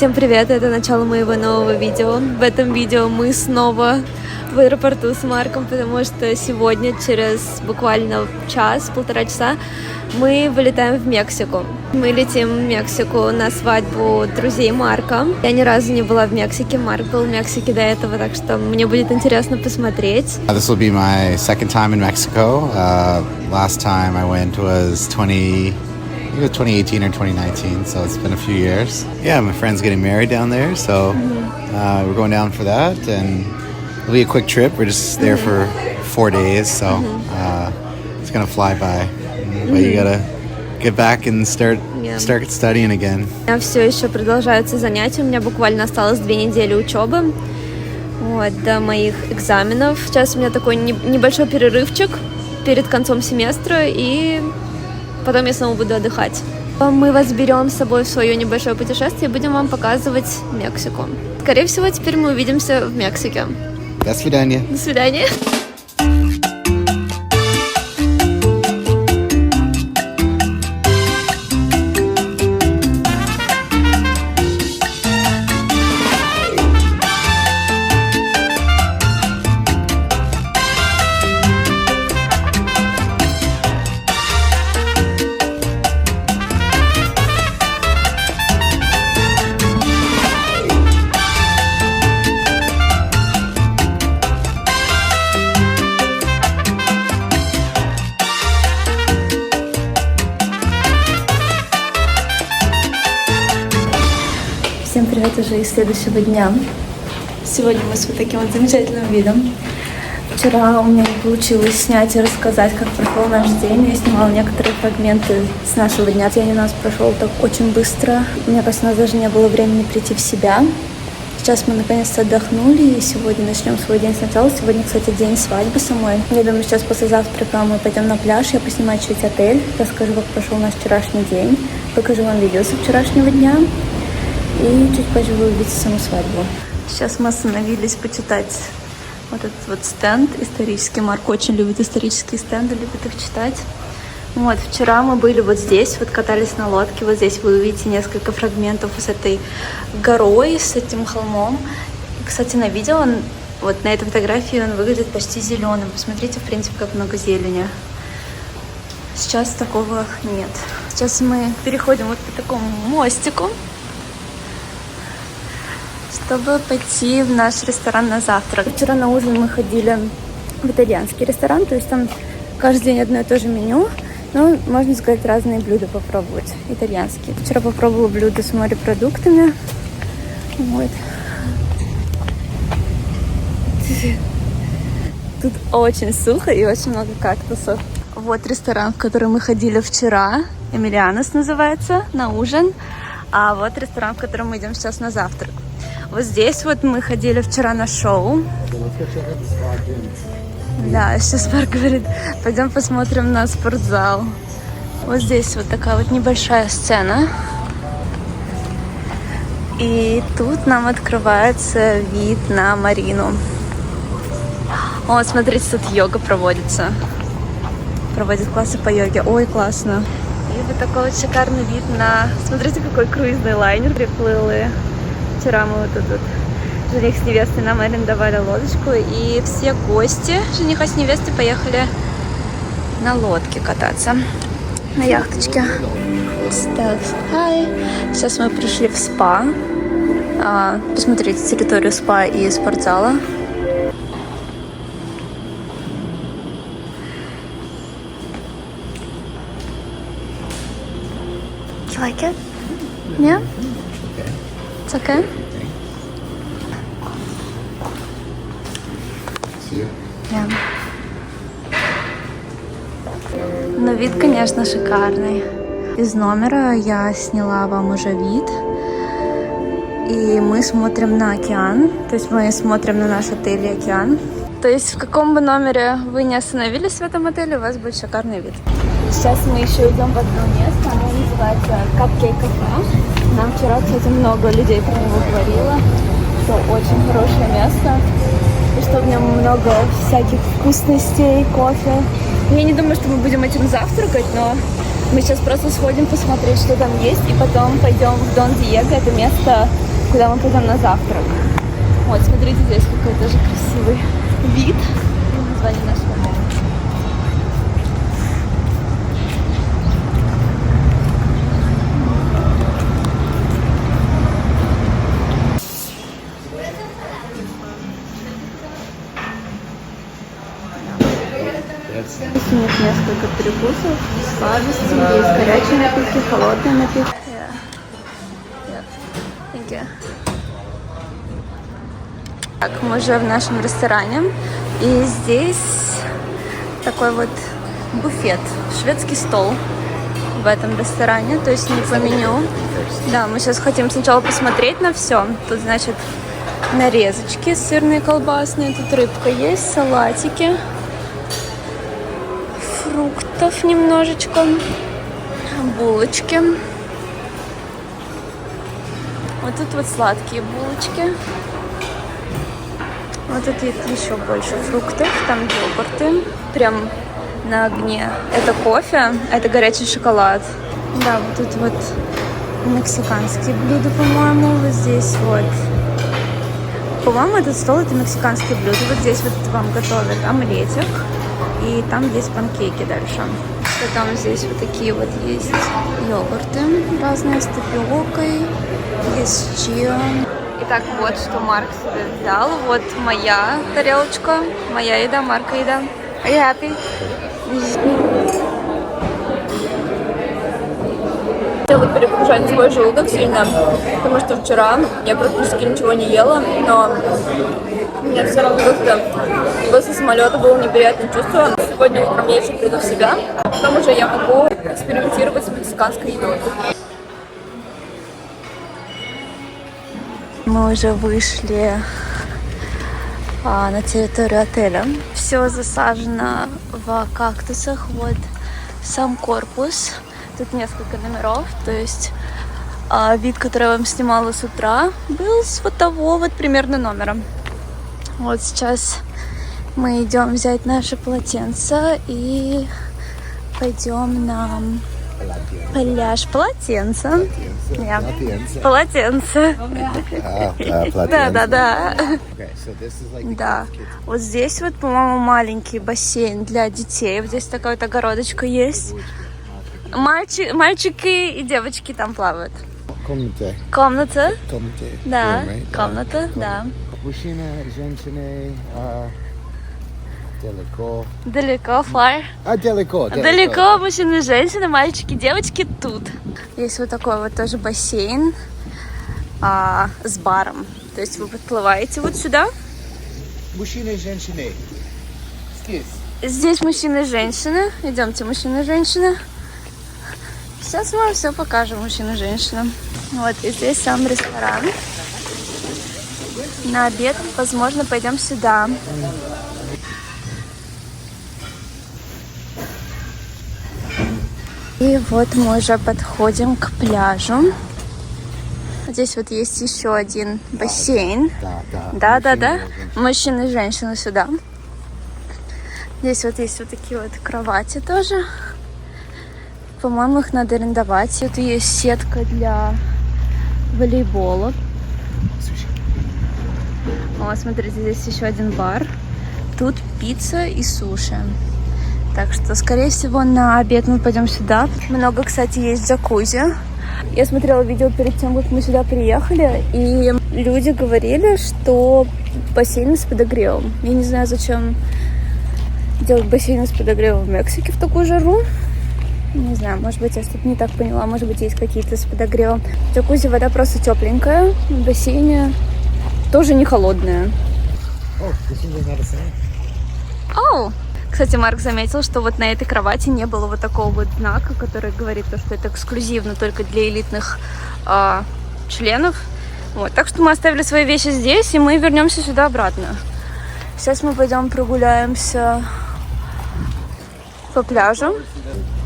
Всем привет, это начало моего нового видео. В этом видео мы снова в аэропорту с Марком, потому что сегодня через буквально час-полтора часа мы вылетаем в Мексику. Мы летим в Мексику на свадьбу друзей Марка. Я ни разу не была в Мексике, Марк был в Мексике до этого, так что мне будет интересно посмотреть. This will be my second time in Mexico. Last time I went was 2018 or 2019, so it's been a few years. Yeah, my friend's getting married down there, so we're going down for that, and it'll be a quick trip. We're just there for 4 days, so it's gonna fly by. But you gotta get back and start studying again. У меня все еще продолжаются занятия. У меня буквально осталось 2 недели учебы до моих экзаменов. Сейчас у меня такой небольшой перерывчик перед концом семестра, и потом я снова буду отдыхать. Мы вас берем с собой в свое небольшое путешествие и будем вам показывать Мексику. Скорее всего, теперь мы увидимся в Мексике. До свидания. До свидания. Всем привет уже из следующего дня. Сегодня мы с вот таким вот замечательным видом. Вчера у меня не получилось снять и рассказать, как прошел наш день. Я снимала некоторые фрагменты с нашего дня. День у нас прошел так очень быстро. Мне кажется, у нас даже не было времени прийти в себя. Сейчас мы наконец-то отдохнули, и сегодня начнем свой день сначала. Сегодня, кстати, день свадьбы самой. Я думаю, сейчас после завтрака мы пойдем на пляж, я поснимаю чуть отель, расскажу, как прошел наш вчерашний день, покажу вам видео со вчерашнего дня. И чуть позже вы увидите саму свадьбу. Сейчас мы остановились почитать вот этот вот стенд исторический. Марк очень любит исторические стенды, любит их читать. Вот, вчера мы были вот здесь, вот катались на лодке. Вот здесь вы увидите несколько фрагментов с этой горой, с этим холмом. И, кстати, на видео, вот на этой фотографии он выглядит почти зеленым. Посмотрите, в принципе, как много зелени. Сейчас такого нет. Сейчас мы переходим вот по такому мостику, чтобы пойти в наш ресторан на завтрак. Вчера на ужин мы ходили в итальянский ресторан, то есть там каждый день одно и то же меню, но можно сказать, разные блюда попробовать, итальянские. Вчера попробовала блюдо с морепродуктами. Вот. Тут очень сухо и очень много кактусов. Вот ресторан, в который мы ходили вчера, Эмилианос называется, на ужин. А вот ресторан, в который мы идем сейчас на завтрак. Вот здесь вот мы ходили вчера на шоу. Да, сейчас Марк говорит, пойдем посмотрим на спортзал. Вот здесь вот такая вот небольшая сцена. И тут нам открывается вид на марину. О, смотрите, тут йога проводится. Проводят классы по йоге. Ой, классно. И вот такой вот шикарный вид на... Смотрите, какой круизный лайнер приплыл. Вчера мы вот тут жених с невестой нам арендовали лодочку, и все гости жениха с невестой поехали на лодке кататься, на яхточке. Сейчас мы пришли в спа. Посмотрите территорию спа и спортзала. You like it? Yeah? It's okay? Yeah. Но вид, конечно, шикарный. Из номера я сняла вам уже вид. И мы смотрим на океан. То есть мы смотрим на наш отель и океан. То есть в каком бы номере вы не остановились в этом отеле, у вас будет шикарный вид. Сейчас мы еще идем в одно место. Оно называется Cupcake Cafe. Нам вчера, кстати, много людей про него говорило, что очень хорошее место, и что в нем много всяких вкусностей, кофе. Я не думаю, что мы будем этим завтракать, но мы сейчас просто сходим посмотреть, что там есть, и потом пойдем в Дон Диего. Это место куда мы пойдем на завтрак. Вот, смотрите, здесь какой тоже красивый вид. Название нашего отеля. Здесь у них несколько перекусов, сладости, есть горячие напитки, холодные напитки. Thank you. Так, мы уже в нашем ресторане, и здесь такой вот буфет, шведский стол в этом ресторане, то есть не по меню. Да, мы сейчас хотим сначала посмотреть на все. Тут, значит, нарезочки сырные, колбасные, тут рыбка есть, салатики, фруктов немножечко, булочки. Вот тут вот сладкие булочки. Вот тут еще больше фруктов, там йогурты. Прям на огне. Это кофе, а это горячий шоколад. Да, вот тут вот мексиканские блюда, по-моему, вот здесь вот. По-моему, этот стол это мексиканские блюда. Вот здесь вот вам готовят омлетик. И там есть панкейки дальше. Потом здесь вот такие вот есть йогурты разные с тапиокой, есть с чиа. Итак, вот что Марк себе взял. Вот моя тарелочка, моя еда, Марка еда. Are you happy? Я вот перегружать свой желудок сильно, потому что вчера я практически ничего не ела, но мне все равно как-то после самолета было неприятное чувство. Сегодня утром я еще приду в себя, потом уже я могу экспериментировать с мексиканской едой. Мы уже вышли на территорию отеля. Все засажено в кактусах. Вот сам корпус. Тут несколько номеров. То есть вид, который я вам снимала с утра, был с вот того вот примерно номера. Вот сейчас мы идем взять наше полотенце и пойдем на пляж. Полотенце. Полотенце. Да. Да. Вот здесь вот, по-моему, маленький бассейн для детей. Вот здесь такая вот огородочка есть. Мальчики и девочки там плавают. Комната. Да, комната, да. Мужчины, женщины, Далеко, far. Далеко мужчины, женщины, мальчики, девочки тут. Есть вот такой вот тоже бассейн с баром. То есть вы подплываете вот сюда. Мужчины и женщины. Здесь мужчины и женщины. Идемте, мужчины и женщины. Сейчас мы вам все покажем, мужчины и женщины. Вот, и здесь сам ресторан. На обед, возможно, пойдем сюда. И вот мы уже подходим к пляжу. Здесь вот есть еще один бассейн. Да. Мужчины и женщины сюда. Здесь вот есть вот такие вот кровати тоже. По-моему, их надо арендовать. Тут есть сетка для волейбола. О, смотрите, здесь еще один бар. Тут пицца и суши. Так что, скорее всего, на обед мы пойдем сюда. Много, кстати, есть джакузи. Я смотрела видео перед тем, как мы сюда приехали, и люди говорили, что бассейн с подогревом. Я не знаю, зачем делать бассейн с подогревом в Мексике в такую жару. Не знаю, может быть, я что-то не так поняла. Может быть, есть какие-то с подогревом. В джакузи вода просто тепленькая. В бассейне тоже не холодная. Оу! Кстати, Марк заметил, что вот на этой кровати не было вот такого вот знака, который говорит, что это эксклюзивно только для элитных членов. Вот. Так что мы оставили свои вещи здесь, и мы вернемся сюда обратно. Сейчас мы пойдем прогуляемся по пляжу.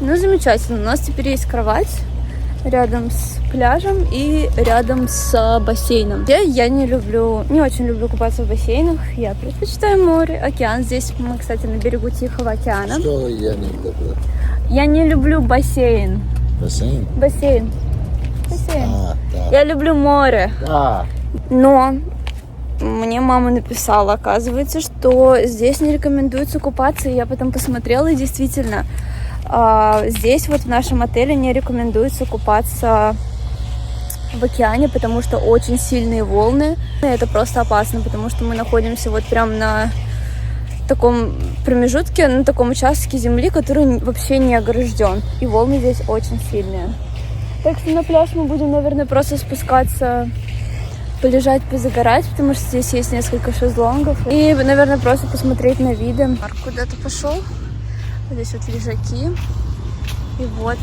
Ну, замечательно. У нас теперь есть кровать рядом с пляжем и рядом с бассейном. Я не очень люблю купаться в бассейнах. Я предпочитаю море, океан. Здесь мы, кстати, на берегу Тихого океана. Что я не люблю? Я не люблю бассейн. Бассейн? Бассейн. Да. Я люблю море. Да. Но мне мама написала, оказывается, что здесь не рекомендуется купаться. И я потом посмотрела, и действительно, здесь вот в нашем отеле не рекомендуется купаться в океане, потому что очень сильные волны. И это просто опасно, потому что мы находимся вот прям на таком промежутке, на таком участке земли, который вообще не огражден. И волны здесь очень сильные. Так что на пляж мы будем, наверное, просто спускаться, полежать, позагорать, потому что здесь есть несколько шезлонгов. И, наверное, просто посмотреть на виды. Марк куда-то пошел. Здесь вот лежаки. И вот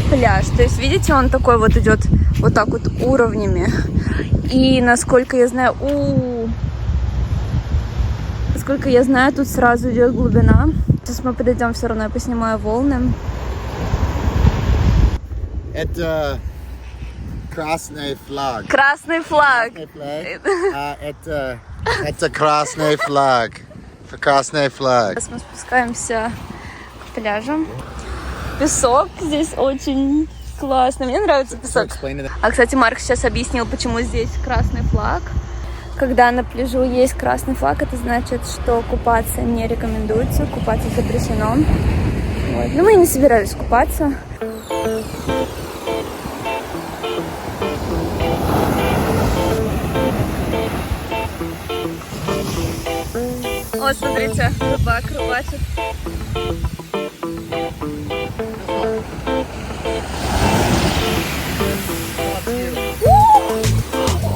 пляж. То есть, видите, он такой вот идет вот так вот уровнями. И, насколько я знаю, тут сразу идет глубина. Сейчас мы подойдем, все равно я поснимаю волны. Это красный флаг. Красный флаг. Это красный флаг. Красный флаг. Сейчас мы спускаемся к пляжу. Песок здесь очень классно. Мне нравится песок. А, кстати, Марк сейчас объяснил, почему здесь красный флаг. Когда на пляжу есть красный флаг, это значит, что купаться не рекомендуется, купаться запрещено. Вот. Но мы и не собирались купаться. О, смотрите, рыбак рыбачит.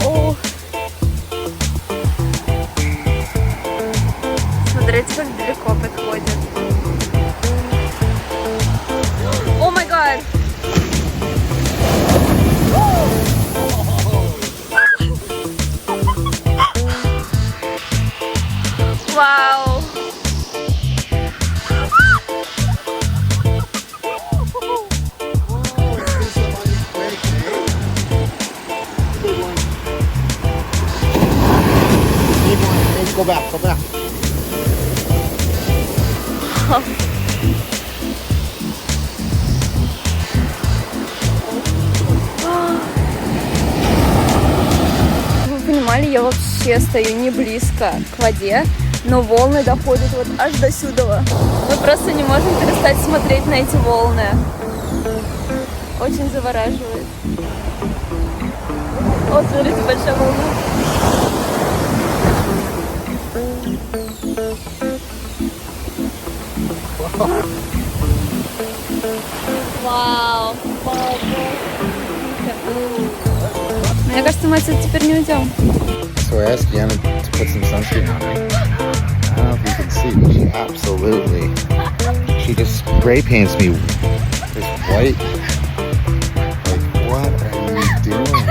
О! Смотрите, как далеко подходит. О май гад! Вау! Go back, go back. Вы понимали, я вообще стою не близко к воде, но волны доходят вот аж до сюда. Мы просто не можем перестать смотреть на эти волны. Очень завораживает. О, смотрите, большая волна. Вау! Мне кажется, мы отсюда теперь не уйдем. So I asked Deanna to put some sunscreen on her. I don't know if you can see, but she absolutely, she just spray paints me this white. Like, what are you doing?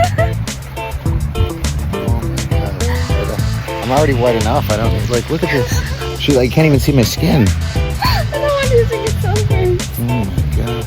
Oh my god. I'm already white enough. I don't, like, look at this. She, like, can't even see my skin. I don't want you to get sunburned. Oh my god.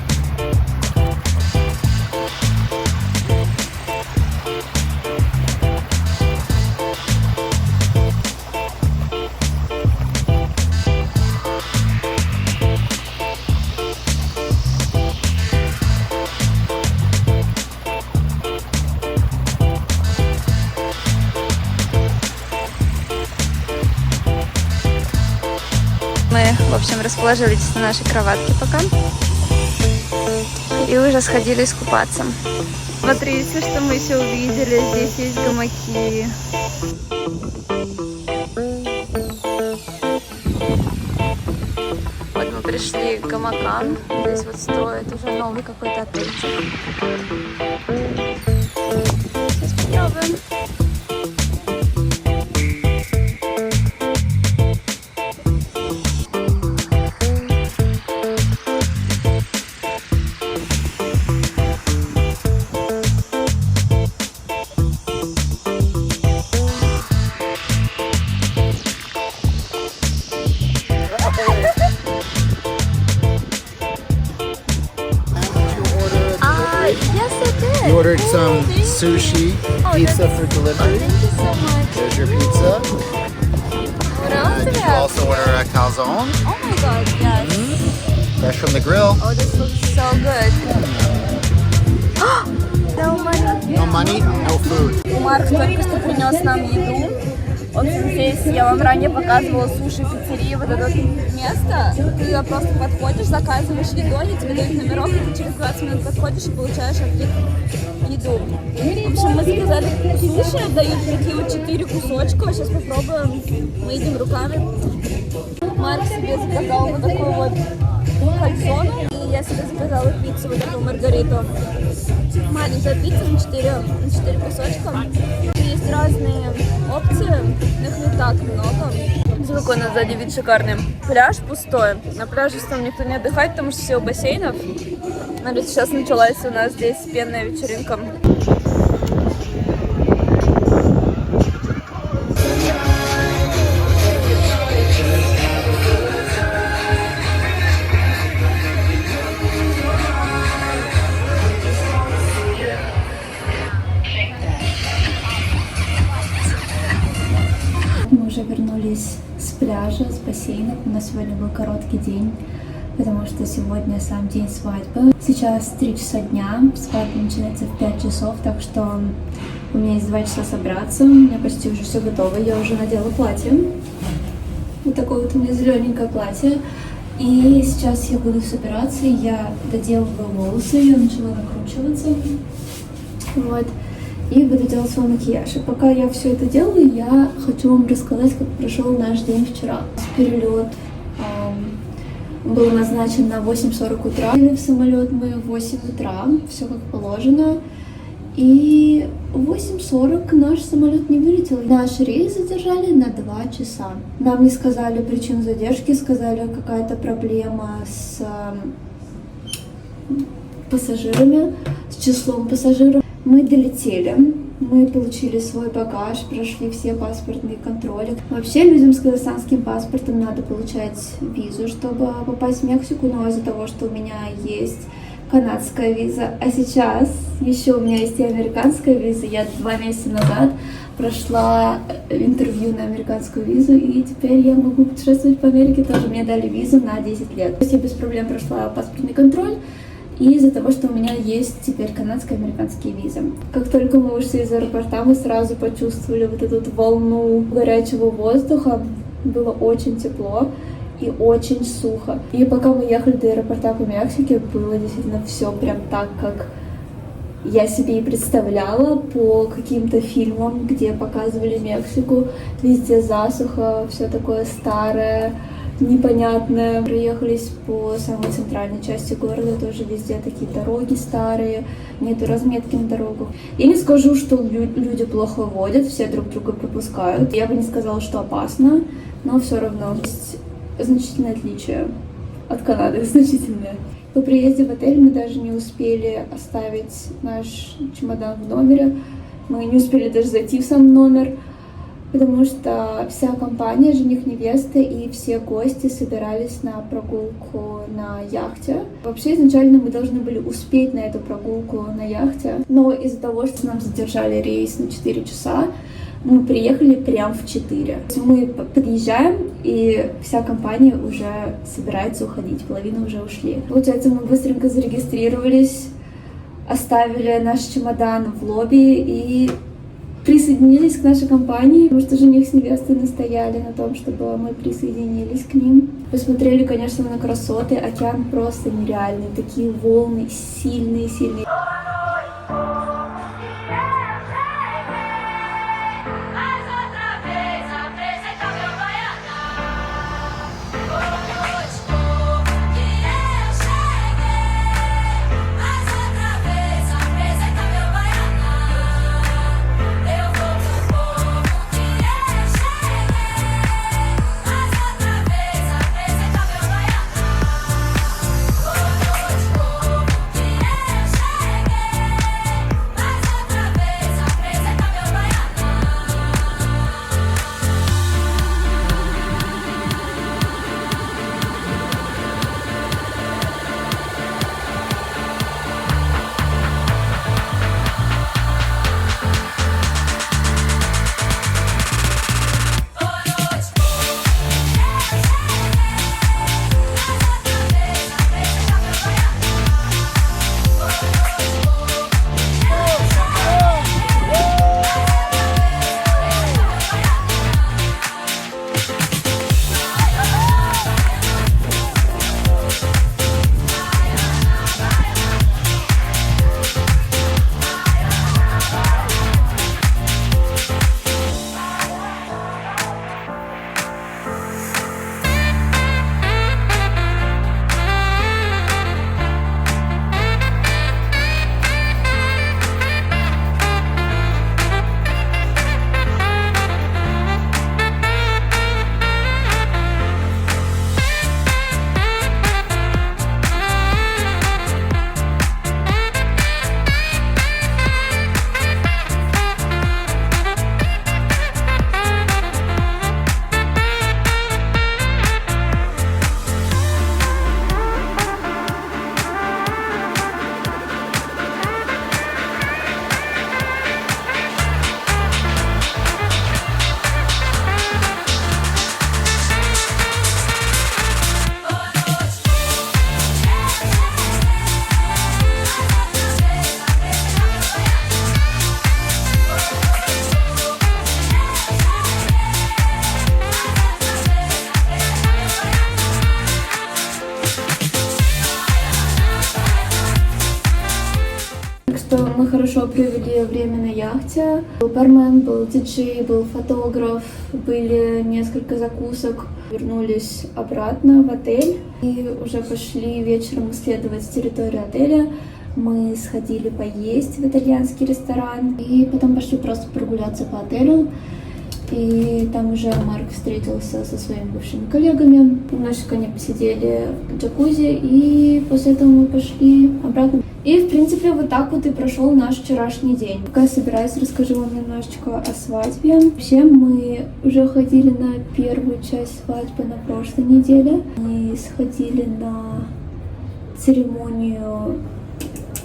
Мы, в общем, расположились на нашей кроватке пока. И уже сходили искупаться. Смотрите, что мы еще увидели. Здесь есть гамаки. Вот мы пришли к гамакам. Здесь вот строят уже новый какой-то отельчик. Сейчас попробуем. Yes, I did. You ordered some sushi, pizza for delivery. Thank you so much. There's your pizza. What else do Did we you have? also order a calzone? Oh my god, yes. Fresh from the grill. Oh, this looks so good. No money, no food. Марк только что принес нам еду. В общем, здесь я вам ранее показывала суши-пиццерии, вот это место. Ты туда просто подходишь, заказываешь еду, они тебе дают номерок, и ты через 20 минут подходишь и получаешь от них еду. В общем, мы заказали суши, дают такие вот 4 кусочка. Сейчас попробуем, мы едим руками. Марк себе заказал вот такой вот кальцону, и я себе заказала пиццу, вот такую маргариту. Маленькая пицца на 4 кусочка. Есть разные опции, но их не так много. Какой у нас сзади вид шикарный. Пляж пустой. На пляже там никто не отдыхает, потому что все у бассейнов. Но ведь сейчас началась у нас здесь пенная вечеринка. Мы уже вернулись с пляжа, с бассейна. У нас сегодня был короткий день, потому что сегодня сам день свадьбы. Сейчас 3 часа дня, свадьба начинается в 5 часов, так что у меня есть 2 часа собраться. У меня почти уже все готово, я уже надела платье. Вот такое вот у меня зелененькое платье. И сейчас я буду собираться, я доделываю волосы, я начала накручиваться. Вот. И буду делать свой макияж. И пока я все это делаю, я хочу вам рассказать, как прошел наш день вчера. Перелет был назначен на 8:40 утра. Сели в самолет мы в 8 утра, все как положено. И в 8:40 наш самолет не вылетел. Наш рейс задержали на 2 часа. Нам не сказали причин задержки, сказали какая-то проблема с пассажирами, с числом пассажиров. Мы долетели, мы получили свой багаж, прошли все паспортные контроли. Вообще людям с казахстанским паспортом надо получать визу, чтобы попасть в Мексику, но из-за того, что у меня есть канадская виза, а сейчас еще у меня есть и американская виза, я 2 месяца назад прошла интервью на американскую визу, и теперь я могу путешествовать по Америке тоже. Мне дали визу на 10 лет. То есть я без проблем прошла паспортный контроль. И из-за того, что у меня есть теперь канадские и американские визы. Как только мы вышли из аэропорта, мы сразу почувствовали вот эту волну горячего воздуха. Было очень тепло и очень сухо. И пока мы ехали до аэропорта по Мексике, было действительно все прям так, как я себе и представляла по каким-то фильмам, где показывали Мексику. Везде засуха, все такое старое, непонятное. Проехались по самой центральной части города, тоже везде такие дороги старые, нету разметки на дорогах. Я не скажу, что люди плохо водят, все друг друга пропускают. Я бы не сказала, что опасно, но все равно есть значительное отличие от Канады, значительное. По приезде в отель мы даже не успели оставить наш чемодан в номере, мы не успели даже зайти в сам номер, потому что вся компания, жених, невеста и все гости собирались на прогулку на яхте. Вообще, изначально мы должны были успеть на эту прогулку на яхте, но из-за того, что нам задержали рейс на 4 часа, мы приехали прям в 4. Мы подъезжаем, и вся компания уже собирается уходить, половина уже ушли. Получается, мы быстренько зарегистрировались, оставили наш чемодан в лобби и присоединились к нашей компании, потому что жених с невестой настояли на том, чтобы мы присоединились к ним. Посмотрели, конечно, на красоты, океан просто нереальный, такие волны сильные-сильные. проводили время на яхте. Был бармен, был диджей, был фотограф, были несколько закусок. Вернулись обратно в отель и уже пошли вечером исследовать территорию отеля. Мы сходили поесть в итальянский ресторан и потом пошли просто прогуляться по отелю. И там уже Марк встретился со своими бывшими коллегами. Немножечко они посидели в джакузи, и после этого мы пошли обратно. И, в принципе, вот так вот и прошел наш вчерашний день. Пока я собираюсь, расскажу вам немножечко о свадьбе. Вообще, мы уже ходили на первую часть свадьбы на прошлой неделе. Мы сходили на церемонию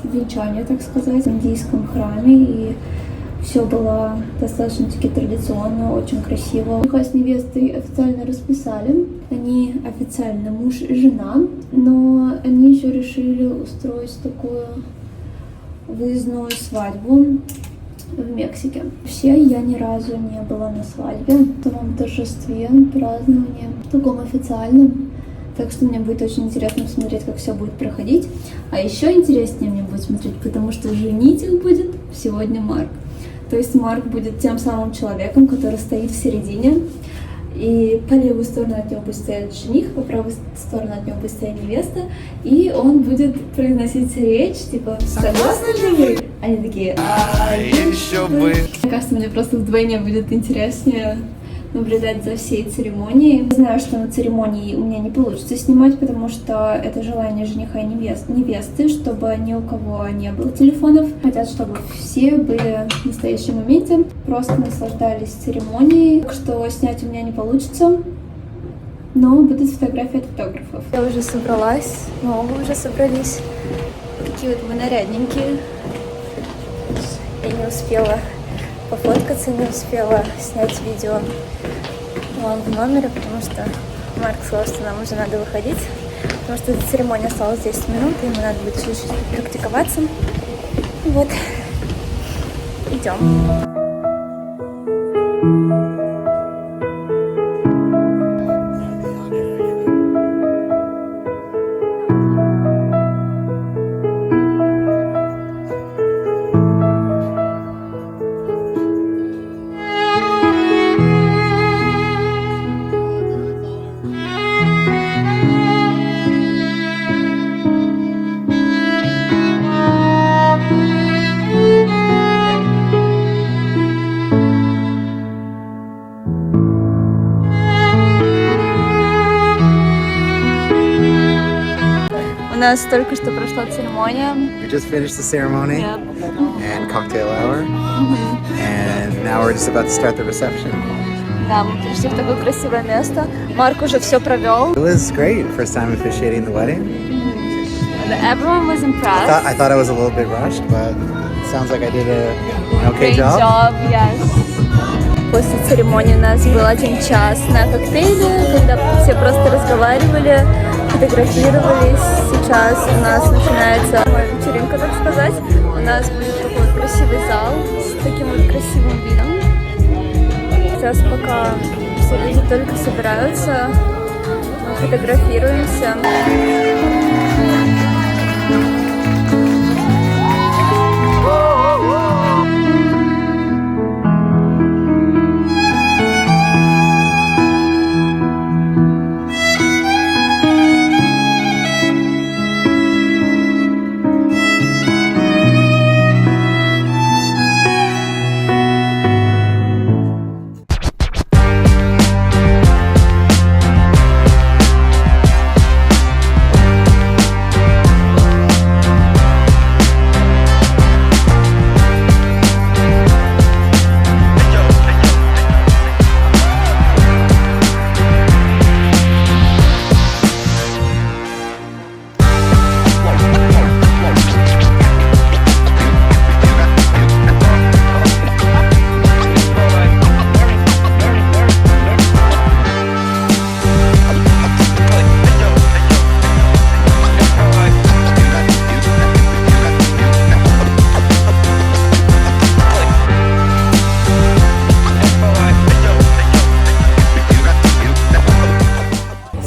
венчания, так сказать, в индийском храме. И все было достаточно-таки традиционно, очень красиво. Жениха с невестой официально расписали. Они официально муж и жена, но они еще решили устроить такую выездную свадьбу в Мексике. Вообще, я ни разу не была на свадьбе, в таком торжестве, праздновании, в таком официальном. Так что мне будет очень интересно посмотреть, как все будет проходить. А еще интереснее мне будет смотреть, потому что женить их будет сегодня Марк. То есть Марк будет тем самым человеком, который стоит в середине, и по левую сторону от него будет стоять жених, по правую сторону от него будет стоять невеста, и он будет произносить речь, типа «Согласны ли вы?» Они такие еще бы. Мне кажется, мне просто вдвойне будет интереснее наблюдать за всей церемонией. Знаю, что на церемонии у меня не получится снимать, потому что это желание жениха и невесты, чтобы ни у кого не было телефонов. Хотят, чтобы все были в настоящем моменте, просто наслаждались церемонией. Так что снять у меня не получится, но будут фотографии от фотографов. Я уже собралась, но вы уже собрались. Такие вот мы нарядненькие. Я не успела пофоткаться, не успела снять видео вам в номере, потому что Марк сказал, что нам уже надо выходить, потому что до церемонии осталось 10 минут, и ему надо будет чуть-чуть практиковаться. Вот, идем. У нас только что прошла церемония. We just finished the ceremony and cocktail hour, and now we're just about to start the reception. Да, мы пришли в такое красивое место. Марк уже все провел. It was great. First time officiating the wedding. Everyone was impressed. I thought I was a little bit rushed, but it sounds like I did an okay Great job, yes. После церемонии у нас был 1 час на коктейле, когда все просто разговаривали, фотографировались. Сейчас у нас начинается вечеринка, так сказать. У нас будет такой вот красивый зал с таким вот красивым видом. Сейчас пока все люди только собираются, мы фотографируемся.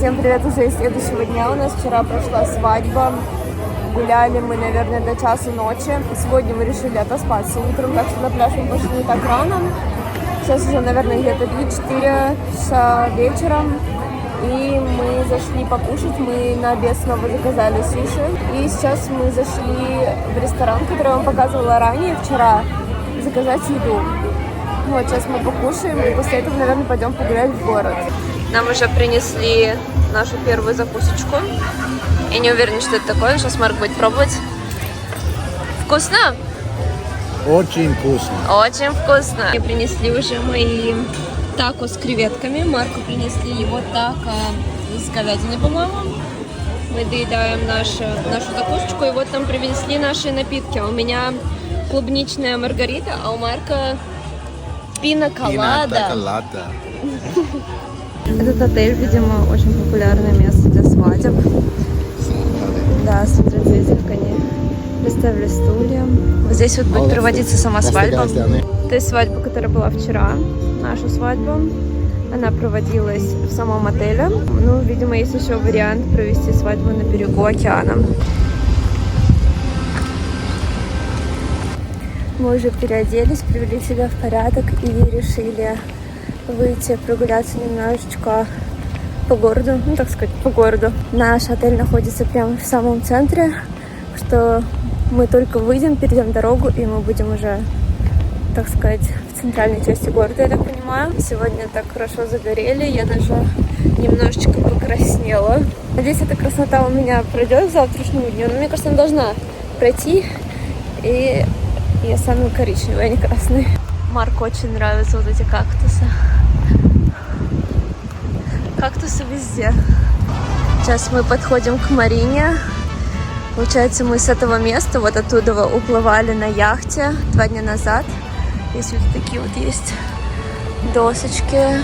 Всем привет уже из следующего дня. У нас вчера прошла свадьба. гуляли мы, наверное, до часу ночи. Сегодня мы решили отоспаться утром, так что на пляж мы пошли не так рано. Сейчас уже, наверное, где-то 3-4 часа вечера. И мы зашли покушать, мы на обед снова заказали суши. И сейчас мы зашли в ресторан, который я вам показывала ранее, вчера, заказать еду. Вот, сейчас мы покушаем, и после этого, наверное, пойдем погулять в город. Нам уже принесли нашу первую закусочку. Я не уверена, что это такое, сейчас Марк будет пробовать. Вкусно? Очень вкусно. Очень вкусно. Мне принесли уже мои тако с креветками. Марку принесли его тако с говядиной, по-моему. Мы доедаем нашу закусочку. И вот нам принесли наши напитки. У меня клубничная маргарита, а у Марка пина-колада. Этот отель, видимо, очень популярное место для свадеб. Да, смотрят дети, как они расставили стулья. Вот здесь вот будет проводиться сама свадьба. То есть свадьба, которая была вчера, наша свадьба, она проводилась в самом отеле. Ну, видимо, есть еще вариант провести свадьбу на берегу океана. Мы уже переоделись, привели себя в порядок и решили выйти прогуляться немножечко по городу, ну так сказать, по городу. Наш отель находится прямо в самом центре, что мы только выйдем, перейдем дорогу, и мы будем уже, так сказать, в центральной части города, я так понимаю. Сегодня так хорошо загорели, я даже немножечко покраснела. Надеюсь, эта краснота у меня пройдет к завтрашнему дню, но мне кажется, она должна пройти, и я стану коричневой, а не красной. Марку очень нравятся вот эти кактусы. Кактусы везде. Сейчас мы подходим к Марине. Получается, мы с этого места, вот оттуда уплывали на яхте 2 дня назад. Здесь вот такие вот есть досочки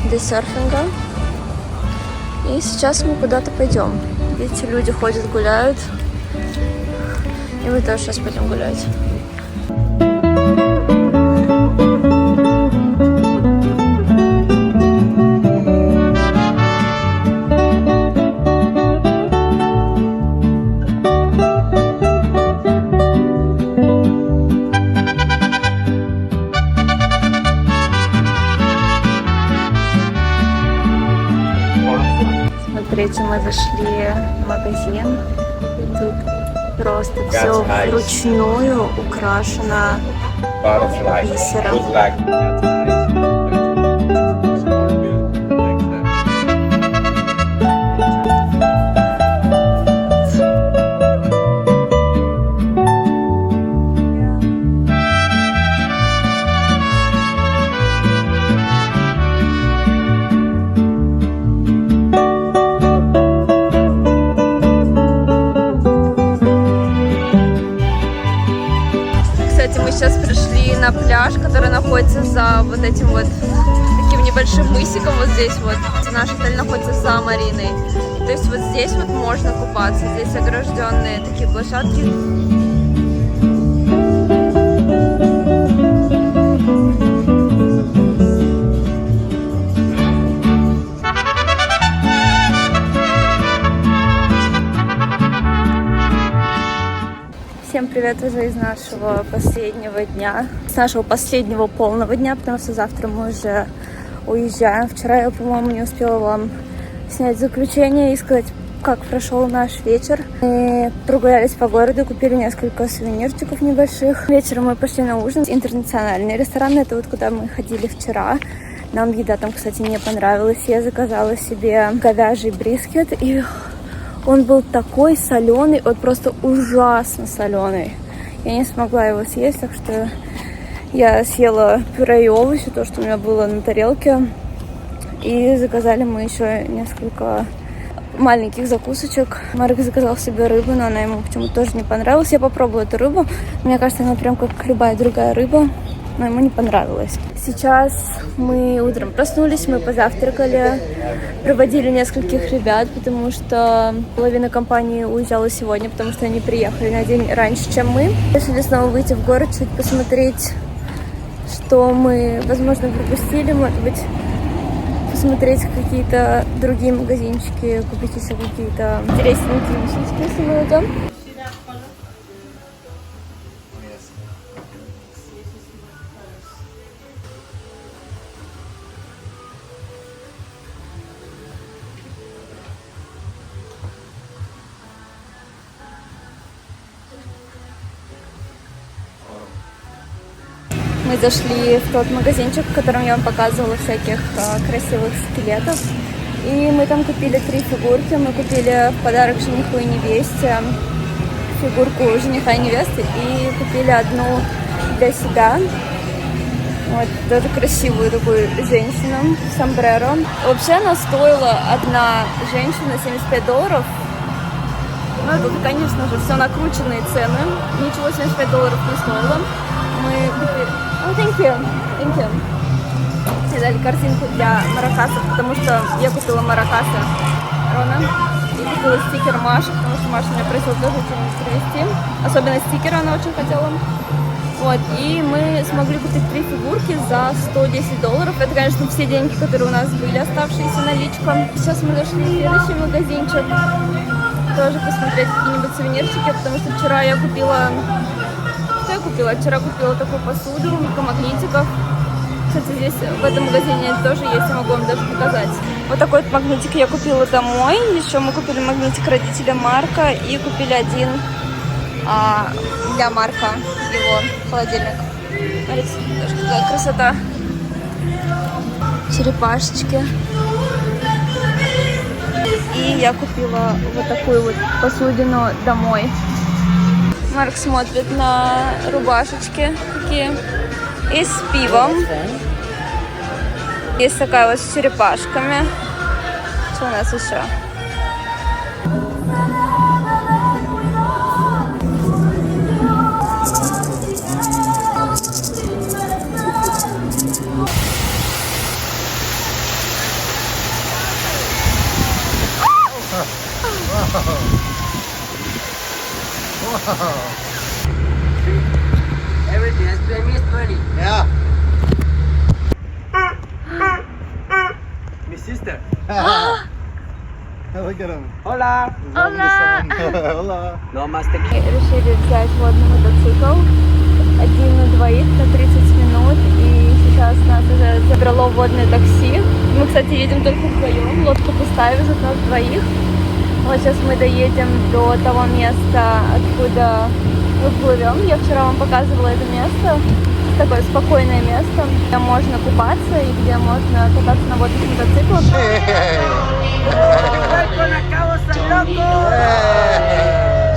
для серфинга. И сейчас мы куда-то пойдем. Видите, люди ходят, гуляют. И мы тоже сейчас пойдем гулять. Смотрите, мы зашли в магазин, и тут просто все вручную украшено бисером. Мы сейчас пришли на пляж, который находится за вот этим вот таким небольшим мысиком вот здесь вот. Наш отель находится за мариной. То есть вот здесь вот можно купаться. Здесь огражденные такие площадки. Всем привет уже из нашего последнего дня, с нашего последнего полного дня, потому что завтра мы уже уезжаем. Вчера я, по-моему, не успела вам снять заключение и сказать, как прошел наш вечер. Мы прогулялись по городу, купили несколько сувенирчиков небольших. Вечером мы пошли на ужин. Интернациональный ресторан, это вот куда мы ходили вчера. Нам еда там, кстати, не понравилась. Я заказала себе говяжий брискет, и он был такой соленый, вот просто ужасно соленый. Я не смогла его съесть, так что я съела пюре и овощи, то, что у меня было на тарелке. И заказали мы еще несколько маленьких закусочек. Марк заказал себе рыбу, но она ему почему-то тоже не понравилась. Я попробую эту рыбу. Мне кажется, она прям как любая другая рыба, но ему не понравилось. Сейчас мы утром проснулись, мы позавтракали, проводили нескольких ребят, потому что половина компании уезжала сегодня, потому что они приехали на день раньше, чем мы. Решили снова выйти в город, чуть посмотреть, что мы, возможно, пропустили, может быть, посмотреть какие-то другие магазинчики, купить еще какие-то интересненькие вещички, если мы идем. мы зашли в тот магазинчик, в котором я вам показывала всяких красивых скелетов. И мы там купили 3 фигурки. Мы купили в подарок жениху и невесте фигурку жениха и невесты. И купили одну для себя. Вот, тоже красивую такую женщину, сомбреро. Вообще она стоила, одна женщина, $75. Ну, тут, конечно же, все накрученные цены. Ничего $75 не стоило. Мы купили... Oh, thank you. Мне дали корзинку для маракасов, потому что я купила маракасы Рона. И купила стикер Маши, потому что Маша меня просила тоже что-нибудь привезти. Особенно стикеры она очень хотела. Вот, и мы смогли купить 3 фигурки за $110. Это, конечно, все деньги, которые у нас были, оставшиеся наличка. Сейчас мы зашли в следующий магазинчик. Тоже посмотреть какие-нибудь сувенирчики, потому что вчера я купила... Что я купила? Вчера купила такую посуду, магнитиков. Кстати, здесь в этом магазине тоже есть, я могу вам даже показать. Вот такой вот магнитик я купила домой. Еще мы купили магнитик родителя Марка и купили один для Марка, его холодильник. Смотрите, даже какая красота. Черепашечки. И я купила вот такую вот посудину домой. Марк смотрит на рубашечки такие. И с пивом. Есть такая вот с черепашками. Что у нас еще? Everything is ready. Yeah. My sister. Look at him. Hola. Hola. No más te Решили взять водный мотоцикл. Один на двоих на 30 минут. И сейчас нас уже забрало водное такси. Мы, кстати, едем только вдвоем. Лодка пустая, везут нас двоих. Вот сейчас мы доедем до того места, откуда мы плывем. Я вчера вам показывала это место. Такое спокойное место, где можно купаться и где можно кататься на водных мотоциклах. con la cabeza loco.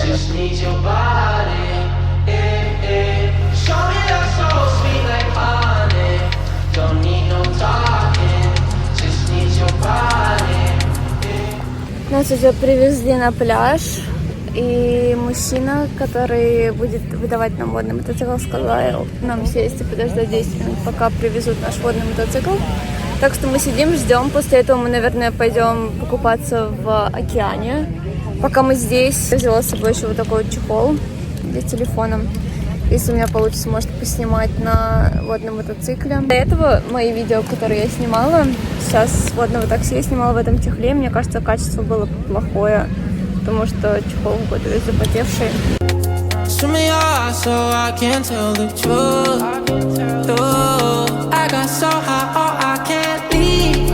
Just need your body. Show me that soul sweet like honey. Don't need no talking. Just need your body. Нас уже привезли на пляж, и мужчина, который будет выдавать нам водный мотоцикл, сказал нам сесть и подождать 10 минут, пока привезут наш водный мотоцикл. Так что мы сидим, ждем. После этого мы, наверное, пойдем покупаться в океане. Пока мы здесь, я взяла с собой еще вот такой вот чехол для телефона. Если у меня получится, может, поснимать на водном мотоцикле. До этого мои видео, которые я снимала, сейчас с водного такси я снимала в этом чехле. Мне кажется, качество было плохое, потому что чехол какой-то весь запотевший. Show me your eyes so I can tell the truth. Ooh, I got so high, oh, I can't leave.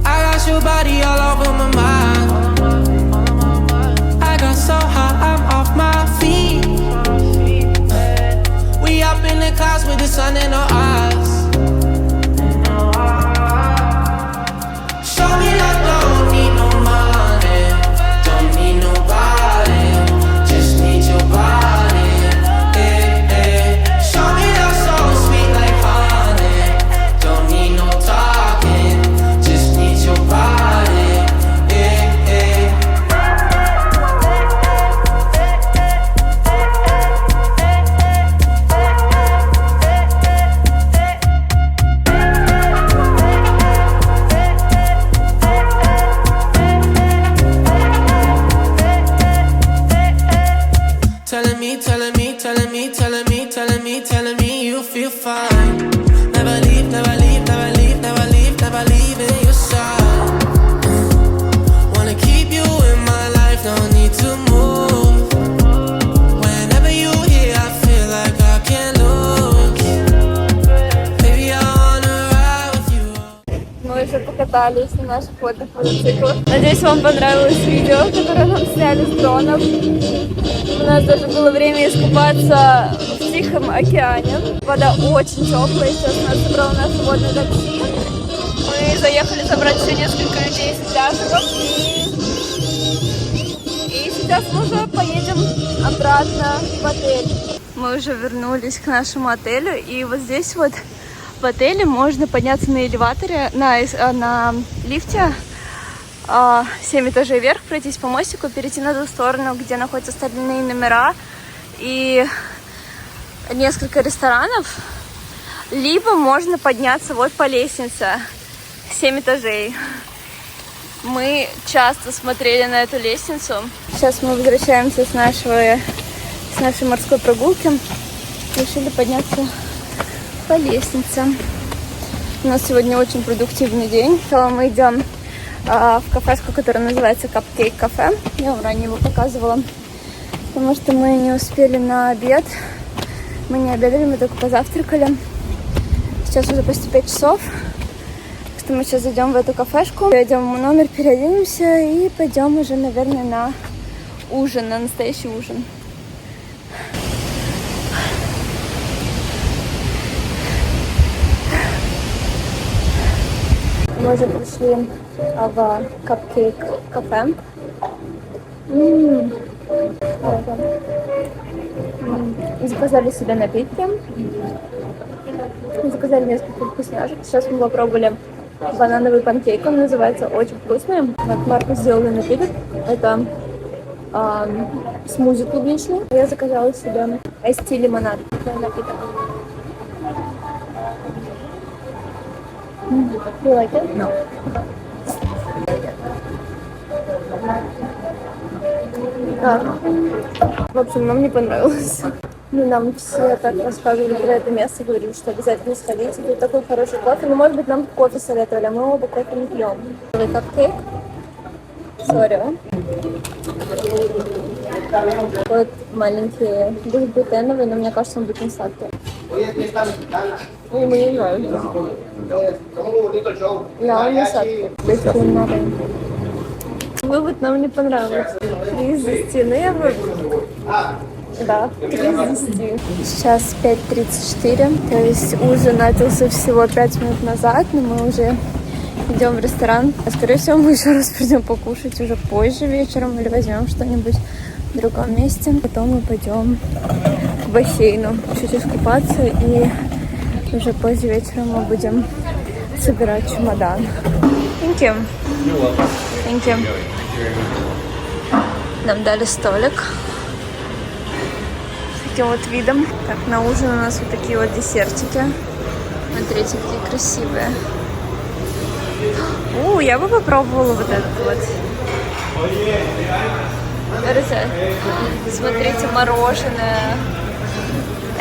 I got your body all over my mind. I got so high, I'm off my feet. We up in the clouds with the sun in our eyes. Show me that don't need no money, don't need nobody. Your body, Show me that soul sweet like honey. Don't need no talking, just need your body, telling me you feel fine. Never leave, never leave, never leave, never leave, never leave in your side. Wanna keep you in my life, no need to move. Whenever you here, I feel like I can't lose. Baby, I wanna ride with you. Мы уже покатались на наших водных мотоциклах. Надеюсь, вам понравилось видео, которое нам сняли с дронов. У нас даже было время искупаться в Тихом океане. Вода очень теплая, сейчас нас забрало наше водное такси. Мы заехали забрать еще несколько людей с пляжиков. И сейчас мы уже поедем обратно в отель. Мы уже вернулись к нашему отелю. И вот здесь вот в отеле можно подняться на элеваторе, на лифте 7 этажей вверх, пройтись по мостику, перейти на ту сторону, где находятся остальные номера и несколько ресторанов. Либо можно подняться вот по лестнице 7 этажей. Мы часто смотрели на эту лестницу. Сейчас мы возвращаемся с нашей морской прогулки. Решили подняться по лестнице. У нас сегодня очень продуктивный день. Мы идем в кафешку, которая называется Cupcake Cafe. Я вам ранее его показывала. Потому что мы не успели на обед. Мы не обедали, мы только позавтракали. Сейчас уже почти 5 часов. Так что мы сейчас зайдем в эту кафешку. Пойдем в номер, переоденемся и пойдем уже, наверное, на ужин, на настоящий ужин. Мы уже пришли в Cupcake Cafe. Заказали себе напитки. Заказали несколько вкусняшек. Сейчас мы попробовали банановый панкейк. Он называется, очень вкусный. Вот Марка сделала напиток. Это смузи клубничный. Я заказала себе айсти лимонад. Это напиток. You like it? No. В общем, нам не понравилось. Ну, нам все так рассказывали про это место, говорили, что обязательно сходите. Тут такой хороший кофе. Ну, может быть, нам кофе советовали, а мы оба кофе не пьем. Капкейк. Сори. Вот маленький, будет глютеновый, но мне кажется, он будет не сладкий. И мне не нравится. Да, он не сладкий. Вывод нам не понравился. 3 из 10. Ну, я вывод. Да, 3 из 10. Сейчас 5:34. То есть ужин начался всего 5 минут назад, но мы уже идем в ресторан. А скорее всего, мы еще раз придем покушать уже позже вечером или возьмем что-нибудь в другом месте. Потом мы пойдем к бассейну чуть искупаться, и уже позже вечером мы будем собирать чемодан. Thank you. Thank you. Нам дали столик с таким вот видом. Так, на ужин у нас вот такие вот десертики. Смотрите, какие красивые. Я бы попробовала вот этот вот. Смотрите, мороженое.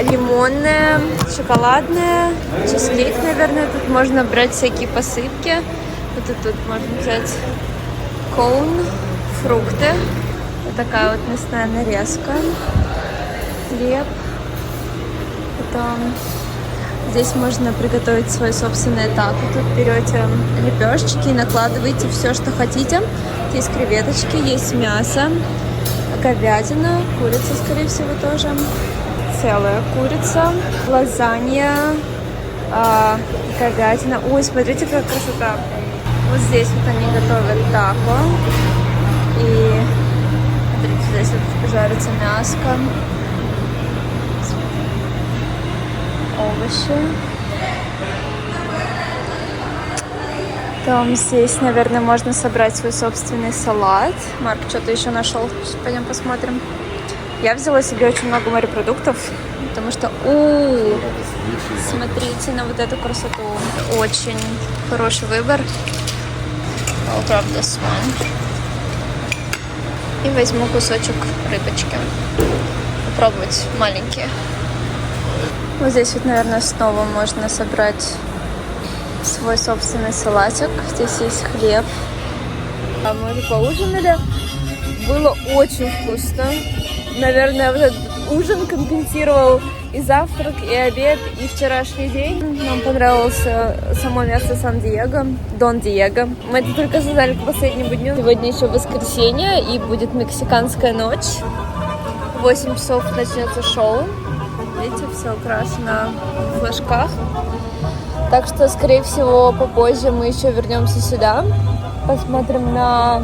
Лимонное, шоколадное, чизкейк, наверное. Тут можно брать всякие посыпки. Вот тут можно взять коун, фрукты. Вот такая вот мясная нарезка. Хлеб. Потом здесь можно приготовить свой собственный тако. Тут берете лепешечки и накладываете все, что хотите. Есть креветочки, есть мясо, говядина, курица, скорее всего, тоже. Целая курица, лазанья, говядина. Ой, смотрите, какая красота. Вот здесь вот они готовят тако. И смотрите, здесь вот жарится мяско. Овощи. Там здесь, наверное, можно собрать свой собственный салат. Марк что-то еще нашел. Сейчас пойдем посмотрим. Я взяла себе очень много морепродуктов, потому что, смотрите на вот эту красоту. Очень хороший выбор. I'll grab this one. И возьму кусочек рыбочки. Попробовать маленькие. Вот здесь вот, наверное, снова можно собрать свой собственный салатик. Здесь есть хлеб. А мы уже поужинали. Было очень вкусно. Наверное, вот этот ужин компенсировал И завтрак, и обед, и вчерашний день. Нам понравился само место Сан-Диего, Дон Диего. Мы это только создали к последнему дню. Сегодня еще воскресенье, и будет мексиканская ночь. В 8 часов начнется шоу. Видите, все украшено в флажках. Так что, скорее всего, попозже мы еще вернемся сюда. Посмотрим на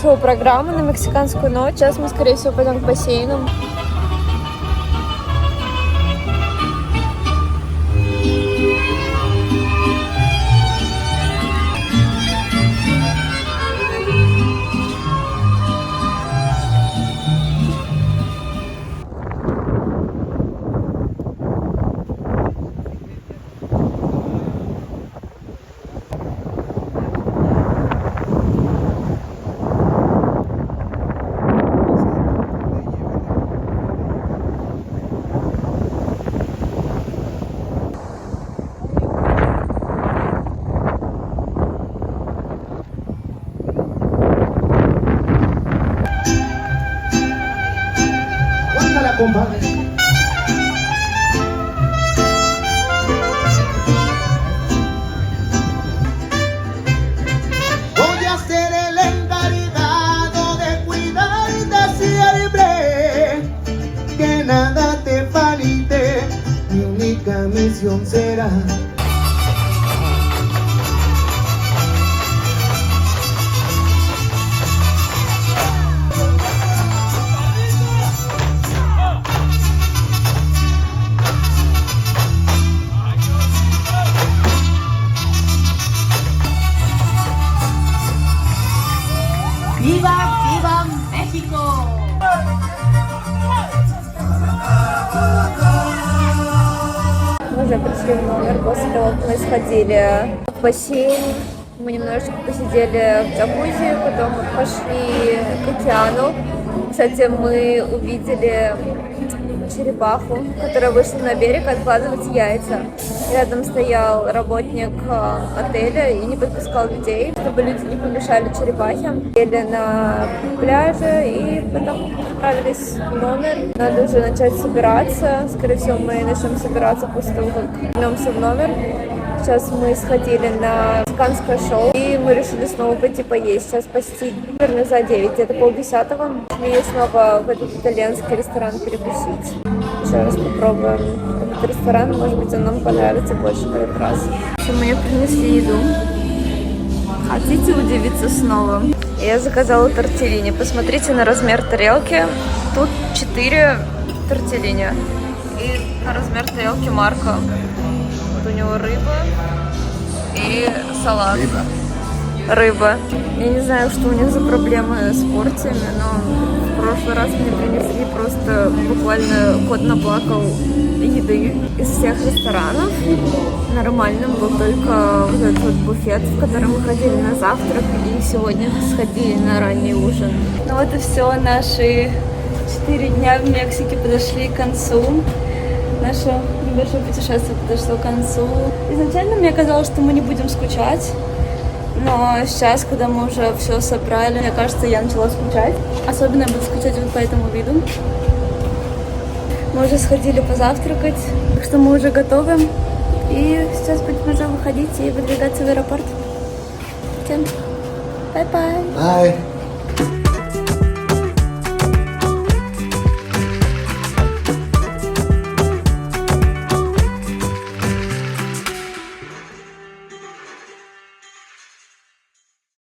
шоу-программу, на мексиканскую ночь. Сейчас мы, скорее всего, пойдем к бассейну. Voy a ser el encargado de cuidarte siempre, que nada te falte, mi única misión será. ¡Viva, viva México! Мы уже пришли в номер после того, как мы сходили в бассейн. Мы немножечко посидели в джакузи, потом пошли к океану. Кстати, мы увидели черепаху, которая вышла на берег откладывать яйца. Рядом стоял работник отеля и не подпускал людей, чтобы люди не помешали черепахе. Сели на пляже и потом отправились в номер. Надо уже начать собираться. Скорее всего, мы начнем собираться после того, как вернемся в номер. Сейчас мы сходили на мексиканское шоу, и мы решили снова пойти поесть. Сейчас почти, наверное, за 9, где-то 9:30. И снова в этот итальянский ресторан перекусить. Еще раз попробуем этот ресторан, может быть, он нам понравится больше в этот раз. Мне принесли еду. Хотите удивиться снова? Я заказала тортеллини. Посмотрите на размер тарелки. Тут 4 тортеллини. И на размер тарелки марка. Вот у него рыба и салат. Рыба. Я не знаю, что у них за проблемы с порциями, но в прошлый раз мне принесли просто буквально кот наплакал еды. Из всех ресторанов нормальным был только вот этот вот буфет, в который мы ходили на завтрак, и сегодня сходили на ранний ужин. Ну вот и все, наши 4 дня в Мексике подошли к концу. Наше небольшое путешествие подошло к концу. Изначально мне казалось, что мы не будем скучать, но сейчас, когда мы уже все собрали, мне кажется, я начала скучать. Особенно я буду скучать вот по этому виду. Мы уже сходили позавтракать, так что мы уже готовы. И сейчас будем уже выходить и выдвигаться в аэропорт. Всем бай-бай! Bye.